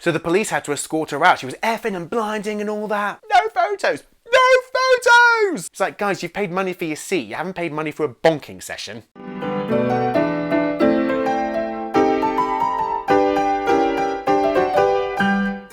So the police had to escort her out. She was effing and blinding and all that. No photos! No photos! It's like, guys, you've paid money for your seat. You haven't paid money for a bonking session.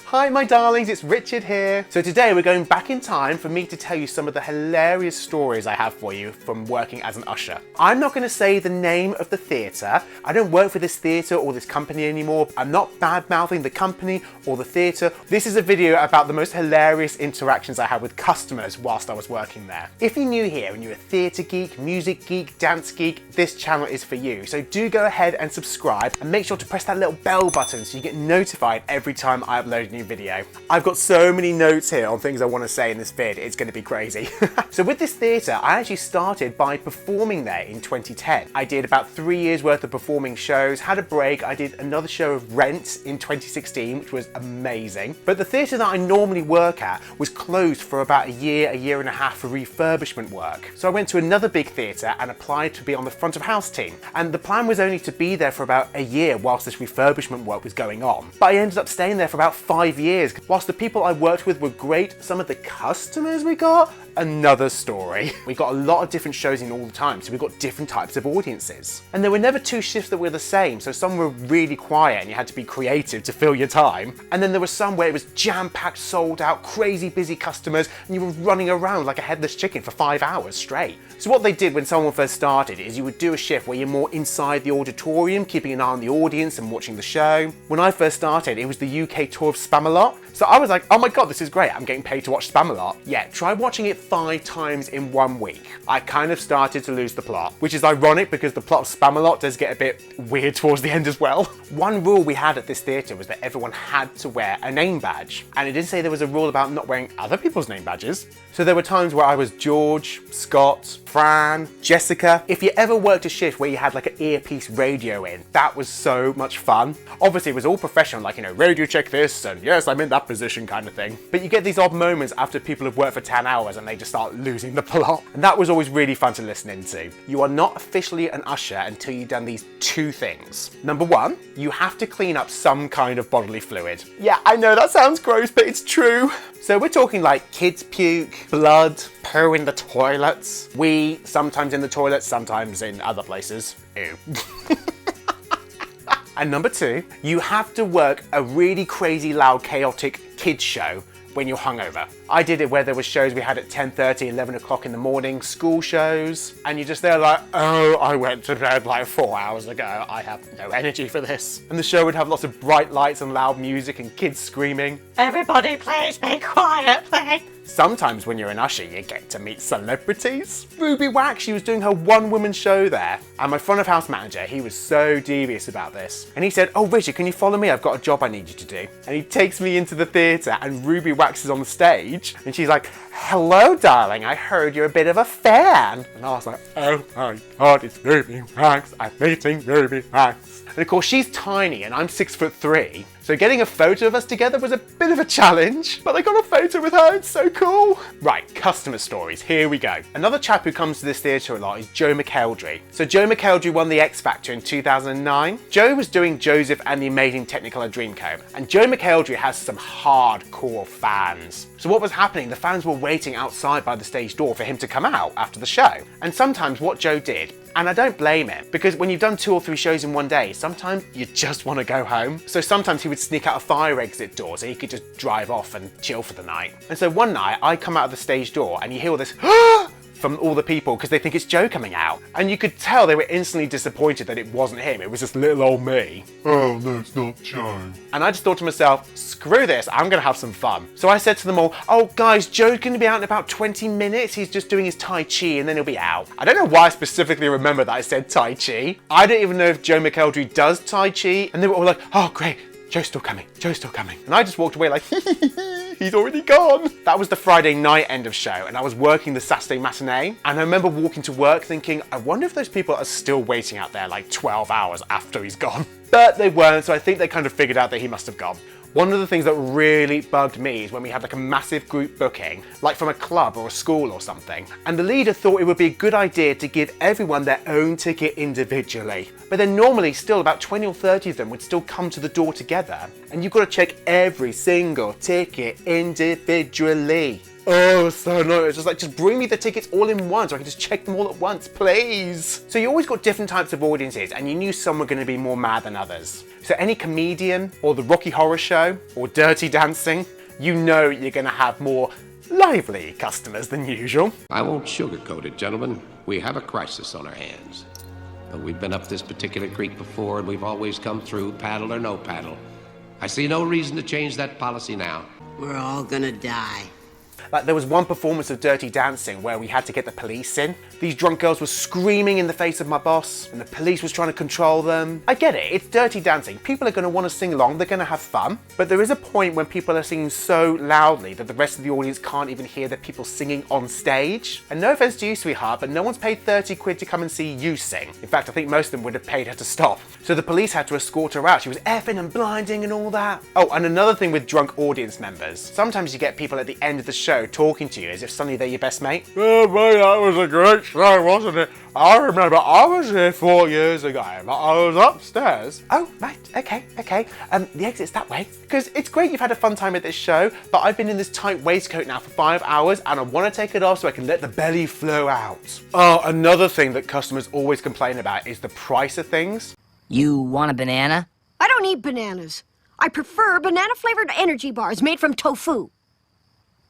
Hi my darlings, it's Richard here. So today we're going back in time for me to tell you some of the hilarious stories I have for you from working as an usher. I'm not going to say the name of the theatre. I don't work for this theatre or this company anymore. I'm not bad-mouthing the company or the theatre. This is a video about the most hilarious interactions I had with customers whilst I was working there. If you're new here and you're a theatre geek, music geek, dance geek, this channel is for you. So do go ahead and subscribe and make sure to press that little bell button so you get notified every time I upload a new video. I've got so many notes here on things I want to say in this vid, it's going to be crazy. So with this theatre, I actually started by performing there in 2010. I did about 3 years worth of performing shows, had a break, I did another show of Rent in 2016, which was amazing. But the theatre that I normally work at was closed for about a year and a half for refurbishment work. So I went to another big theatre and applied to be on the front of house team. And the plan was only to be there for about a year whilst this refurbishment work was going on. But I ended up staying there for about 5 years. Whilst the people I worked with were great, some of the customers we got, another story. We got a lot of different shows in all the time, so we got different types of audiences. And there were never two shifts that were the same, so some were really quiet and you had to be creative to fill your time. And then there were some where it was jam-packed, sold out, crazy busy customers, and you were running around like a headless chicken for 5 hours straight. So what they did when someone first started is you would do a shift where you're more inside the auditorium, keeping an eye on the audience and watching the show. When I first started, it was the UK tour of Spamalot. So I was like, oh my God, this is great. I'm getting paid to watch Spamalot. Yeah, try watching it 5 times in 1 week. I kind of started to lose the plot, which is ironic because the plot of Spamalot does get a bit weird towards the end as well. One rule we had at this theatre was that everyone had to wear a name badge. And it didn't say there was a rule about not wearing other people's name badges. So there were times where I was George, Scott, Fran, Jessica. If you ever worked a shift where you had like an earpiece radio in, that was so much fun. Obviously it was all professional, like, you know, radio check this, and yes, I'm in that position kind of thing. But you get these odd moments after people have worked for 10 hours and they just start losing the plot. And that was always really fun to listen into. You are not officially an usher until you've done these 2 things. Number 1, you have to clean up some kind of bodily fluid. Yeah, I know that sounds gross, but it's true. So we're talking like kids puke, blood, poo in the toilets, wee, sometimes in the toilets, sometimes in other places. Ew. And number 2, you have to work a really crazy, loud, chaotic kids show when you're hungover. I did it where there were shows we had at 10:30, 11 o'clock in the morning, school shows, and you're just there like, oh, I went to bed like 4 hours ago. I have no energy for this. And the show would have lots of bright lights and loud music and kids screaming, everybody please be quiet, please. Sometimes when you're an usher, you get to meet celebrities. Ruby Wax, she was doing her one-woman show there. And my front of house manager, he was so devious about this. And he said, oh, Richard, can you follow me? I've got a job I need you to do. And he takes me into the theatre and Ruby Wax is on the stage. And she's like, hello, darling, I heard you're a bit of a fan. And I was like, oh my God, it's Ruby Wax. I'm meeting Ruby Wax. And of course, she's tiny and I'm 6'3". So getting a photo of us together was a bit of a challenge, but I got a photo with her, it's so cool. Right, customer stories, here we go. Another chap who comes to this theatre a lot is Joe McElderry. So Joe McElderry won the X Factor in 2009. Joe was doing Joseph and the Amazing Technicolor Dreamcoat, and Joe McElderry has some hardcore fans. So what was happening, the fans were waiting outside by the stage door for him to come out after the show. And sometimes what Joe did, and I don't blame him, because when you've done 2 or 3 shows in one day, sometimes you just want to go home. So sometimes he would sneak out a fire exit door so he could just drive off and chill for the night. And so one night I come out of the stage door and you hear all this from all the people because they think it's Joe coming out. And you could tell they were instantly disappointed that it wasn't him, it was just little old me. Oh, no, it's not Joe. And I just thought to myself, screw this, I'm gonna have some fun. So I said to them all, oh guys, Joe's gonna be out in about 20 minutes, he's just doing his Tai Chi and then he'll be out. I don't know why I specifically remember that I said Tai Chi. I don't even know if Joe McElderry does Tai Chi, and they were all like, oh great, Joe's still coming, Joe's still coming. And I just walked away like, he's already gone. That was the Friday night end of show, and I was working the Saturday matinee. And I remember walking to work thinking, I wonder if those people are still waiting out there like 12 hours after he's gone. But they weren't, so I think they kind of figured out that he must have gone. One of the things that really bugged me is when we had like a massive group booking, like from a club or a school or something, and the leader thought it would be a good idea to give everyone their own ticket individually. But then normally still about 20 or 30 of them would still come to the door together, and you've got to check every single ticket individually. Oh, so annoying. It's just like, just bring me the tickets all in one so I can just check them all at once, please. So you always got different types of audiences, and you knew some were going to be more mad than others. So any comedian, or the Rocky Horror Show, or Dirty Dancing, you know you're going to have more lively customers than usual. I won't sugarcoat it, gentlemen. We have a crisis on our hands. But we've been up this particular creek before, and we've always come through, paddle or no paddle. I see no reason to change that policy now. We're all gonna die. Like there was one performance of Dirty Dancing where we had to get the police in. These drunk girls were screaming in the face of my boss and the police was trying to control them. I get it, it's Dirty Dancing. People are going to want to sing along, they're going to have fun. But there is a point when people are singing so loudly that the rest of the audience can't even hear the people singing on stage. And no offense to you, sweetheart, but no one's paid 30 quid to come and see you sing. In fact, I think most of them would have paid her to stop. So the police had to escort her out. She was effing and blinding and all that. Oh, and another thing with drunk audience members. Sometimes you get people at the end of the show talking to you as if suddenly they're your best mate. Oh mate, that was a great show, wasn't it? I remember I was here 4 years ago, but I was upstairs. Oh, right, okay. The exit's that way. Because it's great you've had a fun time at this show, but I've been in this tight waistcoat now for 5 hours and I want to take it off so I can let the belly flow out. Oh, another thing that customers always complain about is the price of things. You want a banana? I don't eat bananas. I prefer banana-flavored energy bars made from tofu.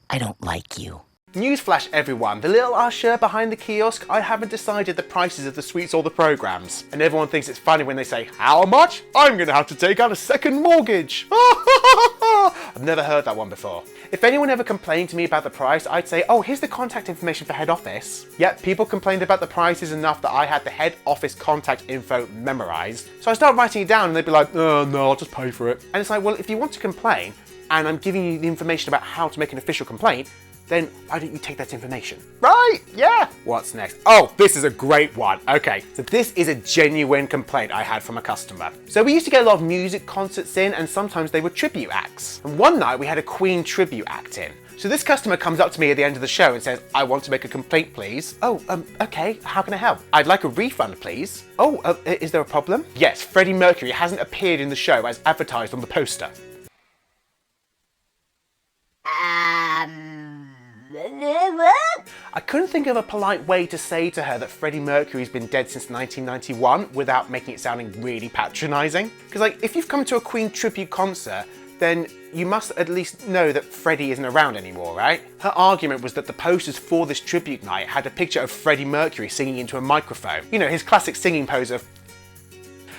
I don't like you. Newsflash everyone, the little usher behind the kiosk, I haven't decided the prices of the sweets or the programs. And everyone thinks it's funny when they say, how much? I'm gonna have to take out a second mortgage. I've never heard that one before. If anyone ever complained to me about the price, I'd say, oh, here's the contact information for head office. Yet people complained about the prices enough that I had the head office contact info memorized. So I started writing it down and they'd be like, oh no, I'll just pay for it. And it's like, well, if you want to complain, and I'm giving you the information about how to make an official complaint, then why don't you take that information? Right, yeah. What's next? Oh, this is a great one. Okay, so this is a genuine complaint I had from a customer. So we used to get a lot of music concerts in and sometimes they were tribute acts. And one night we had a Queen tribute act in. So this customer comes up to me at the end of the show and says, I want to make a complaint, please. Oh, okay, how can I help? I'd like a refund, please. Oh, is there a problem? Yes, Freddie Mercury hasn't appeared in the show as advertised on the poster. I couldn't think of a polite way to say to her that Freddie Mercury's been dead since 1991 without making it sounding really patronising. Because like, if you've come to a Queen tribute concert, then you must at least know that Freddie isn't around anymore, right? Her argument was that the posters for this tribute night had a picture of Freddie Mercury singing into a microphone. You know, his classic singing pose of...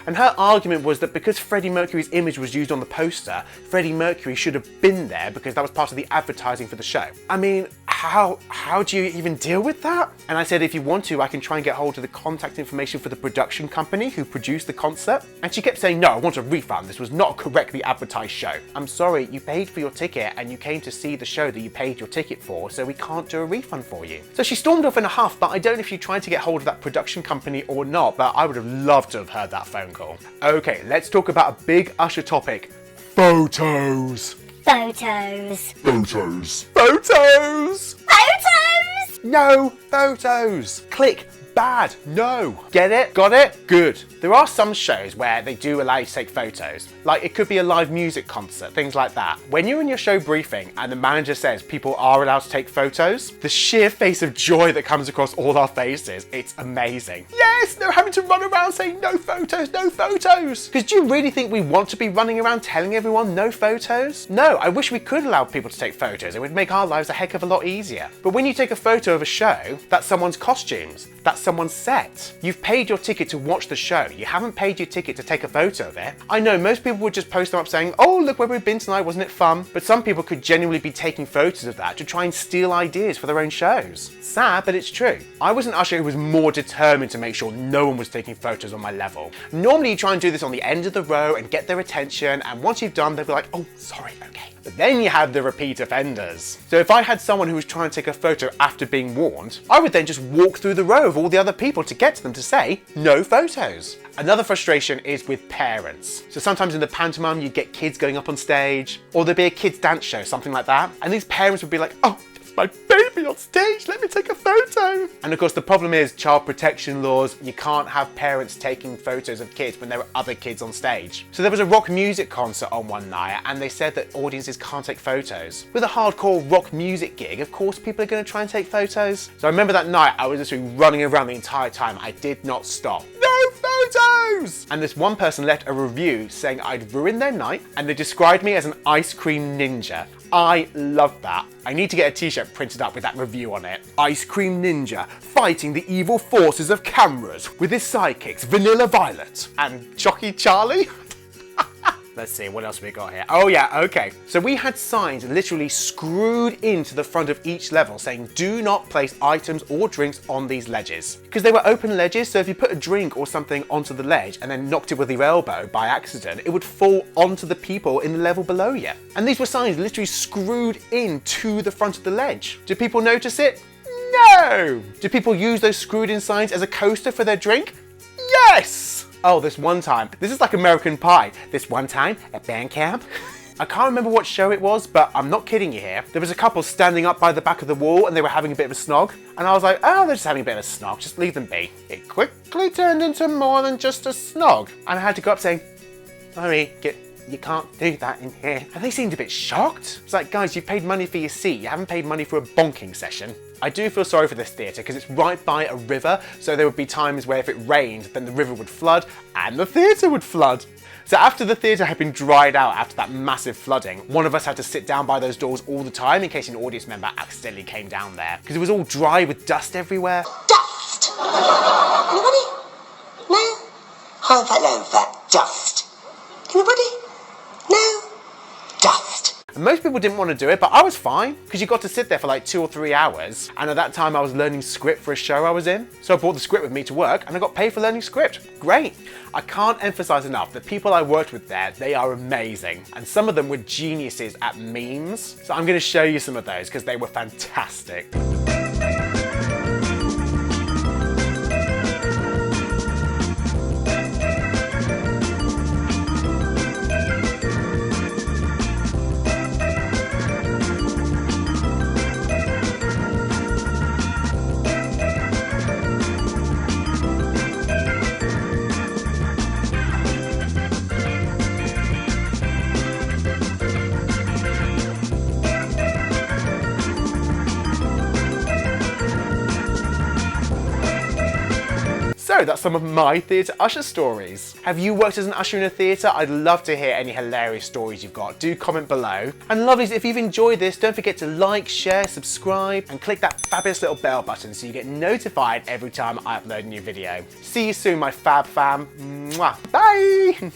And her argument was that because Freddie Mercury's image was used on the poster, Freddie Mercury should have been there because that was part of the advertising for the show. I mean, how do you even deal with that? And I said, if you want to, I can try and get hold of the contact information for the production company who produced the concert. And she kept saying, no, I want a refund. This was not a correctly advertised show. I'm sorry, you paid for your ticket and you came to see the show that you paid your ticket for, so we can't do a refund for you. So she stormed off in a huff, but I don't know if she tried to get hold of that production company or not, but I would have loved to have heard that phone call. Okay, let's talk about a big Usher topic. Photos. Photos. Photos. Photos. Photos! No photos. Click. Bad. No. Get it? Got it? Good. There are some shows where they do allow you to take photos. Like it could be a live music concert, things like that. When you're in your show briefing and the manager says people are allowed to take photos, the sheer face of joy that comes across all our faces, it's amazing. Yes, they're having to run around saying no photos, no photos. Because do you really think we want to be running around telling everyone no photos? No, I wish we could allow people to take photos. It would make our lives a heck of a lot easier. But when you take a photo of a show, that's someone's costumes, that's someone's set. You've paid your ticket to watch the show. You haven't paid your ticket to take a photo of it. I know most people would just post them up saying, oh, look where we've been tonight, wasn't it fun? But some people could genuinely be taking photos of that to try and steal ideas for their own shows. Sad, but it's true. I was an usher who was more determined to make sure no one was taking photos on my level. Normally you try and do this on the end of the row and get their attention, and once you've done, they'll be like, oh, sorry, okay. But then you have the repeat offenders. So if I had someone who was trying to take a photo after being warned, I would then just walk through the row of all the the other people to get to them to say, no photos. Another frustration is with parents. So sometimes in the pantomime, you'd get kids going up on stage, or there'd be a kids' dance show, something like that. And these parents would be like, oh, my baby on stage, let me take a photo. And of course the problem is child protection laws. You can't have parents taking photos of kids when there are other kids on stage. So there was a rock music concert on one night and they said that audiences can't take photos. With a hardcore rock music gig, of course people are going to try and take photos. So I remember that night I was literally running around the entire time. I did not stop. No photos! And this one person left a review saying I'd ruined their night and they described me as an ice cream ninja. I love that. I need to get a t-shirt printed up with that review on it. Ice cream ninja fighting the evil forces of cameras with his sidekicks Vanilla Violet and Jockey Charlie. Let's see, what else we got here? Oh yeah, okay. So we had signs literally screwed into the front of each level saying do not place items or drinks on these ledges. Because they were open ledges, so if you put a drink or something onto the ledge and then knocked it with your elbow by accident, it would fall onto the people in the level below you. And these were signs literally screwed into the front of the ledge. Do people notice it? No! Do people use those screwed in signs as a coaster for their drink? Yes! Oh, this one time, this is like American Pie. This one time at band camp, I can't remember what show it was, but I'm not kidding you here. There was a couple standing up by the back of the wall and they were having a bit of a snog. And I was like, oh, they're just having a bit of a snog, just leave them be. It quickly turned into more than just a snog. And I had to go up saying, sorry, you can't do that in here. And they seemed a bit shocked. It's like, guys, you've paid money for your seat. You haven't paid money for a bonking session. I do feel sorry for this theatre because it's right by a river. So there would be times where if it rained, then the river would flood and the theatre would flood. So after the theatre had been dried out after that massive flooding, one of us had to sit down by those doors all the time in case an audience member accidentally came down there. Because it was all dry with dust everywhere. Dust! Anybody? No? How's that over? Dust. Anybody? No? Dust. And most people didn't want to do it, but I was fine because you got to sit there for like 2 or 3 hours. And at that time I was learning script for a show I was in. So I brought the script with me to work and I got paid for learning script. Great. I can't emphasize enough, the people I worked with there, they are amazing. And some of them were geniuses at memes. So I'm going to show you some of those because they were fantastic. So that's some of my theatre usher stories. Have you worked as an usher in a theatre? I'd love to hear any hilarious stories you've got. Do comment below. And lovelies, if you've enjoyed this, don't forget to like, share, subscribe, and click that fabulous little bell button so you get notified every time I upload a new video. See you soon, my fab fam. Mwah. Bye!